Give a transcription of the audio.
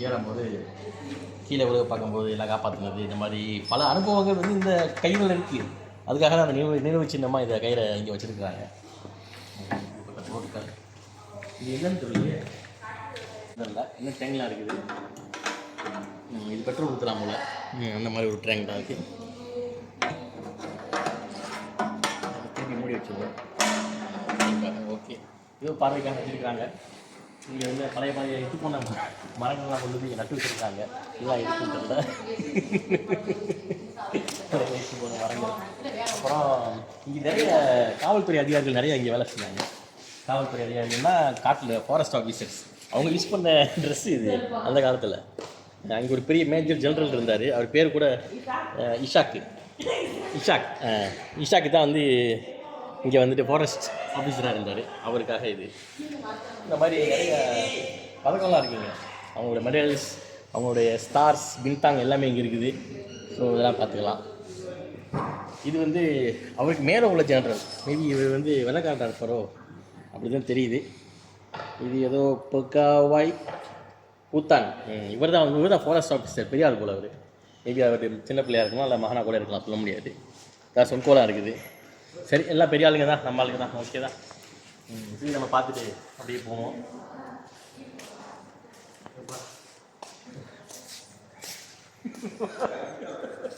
ஏறும்போது கீழே விழுக பார்க்கும்போது எல்லாம் காப்பாற்றினது இந்த மாதிரி பல அனுபவங்கள் வந்து இந்த கயிறில் இருக்குது. அதுக்காக தான் அந்த நினைவு சின்னமாக இந்த கயிறை இங்கே வச்சுருக்குறாங்க. இது என்னன்னு தெரியலையே, இல்லை இன்னும் டேங்க்லாம் இருக்குது. இது பெட்ரோல் ஊற்றலாம் போல், அந்த மாதிரி ஒரு டேங்க் தான் இருக்குது. திருப்பி மூடி வச்சுருவோம். ஓகே, ஏதோ பார்வைக்காக வச்சுருக்காங்க. இங்கே வந்து பழைய இது போன மரங்கள்லாம் கொண்டு போய் நட்டு வச்சுருக்காங்க. இதெல்லாம் இருக்குன்னு தெரியல. வயசு போன மரங்கள். அப்புறம் இங்கே நிறைய காவல்துறை அதிகாரிகள் நிறைய இங்கே வேலை செஞ்சாங்க. காவல்துறை அதிகாரிகள்னா காட்டில் ஃபாரஸ்ட் ஆஃபீஸர்ஸ் அவங்க யூஸ் பண்ண ட்ரெஸ்ஸு இது அந்த காலத்தில். அங்கே ஒரு பெரிய மேஜர் ஜெனரல் இருந்தார், அவர் பேர் கூட இஷாக்கு தான் வந்து இங்கே வந்துட்டு ஃபாரஸ்ட் ஆஃபீஸராக இருந்தார். அவருக்காக இது இந்த மாதிரி நிறைய பதக்கம்லாம் இருக்குங்க. அவங்களோட மெடல்ஸ், அவங்களுடைய ஸ்டார்ஸ், பின்தாங் எல்லாமே இங்கே இருக்குது. ஸோ இதெல்லாம் பார்த்துக்கலாம். இது வந்து அவருக்கு மேலே உள்ள ஜெனரல், மேபி இவர் வந்து வெள்ளக்காரன் இருப்பாரோ அப்படி தான் தெரியுது. இது ஏதோ பொக்காவாய் பூத்தான், இவர் தான் ஃபாரஸ்ட் ஆஃபீஸர், பெரிய ஆள் போல் அவர். மேபி அவர் சின்ன பிள்ளையாக இருக்கலாம், இல்லை மகனாக கூட இருக்கலாம், சொல்ல முடியாது. தான் சொன்கோலாக இருக்குது. சரி, எல்லாம் பெரிய ஆளுங்க தான், நம்ம ஆளுங்க தான், ஓகே தான். சரி, நம்ம பார்த்துட்டு அப்படியே போவோம்.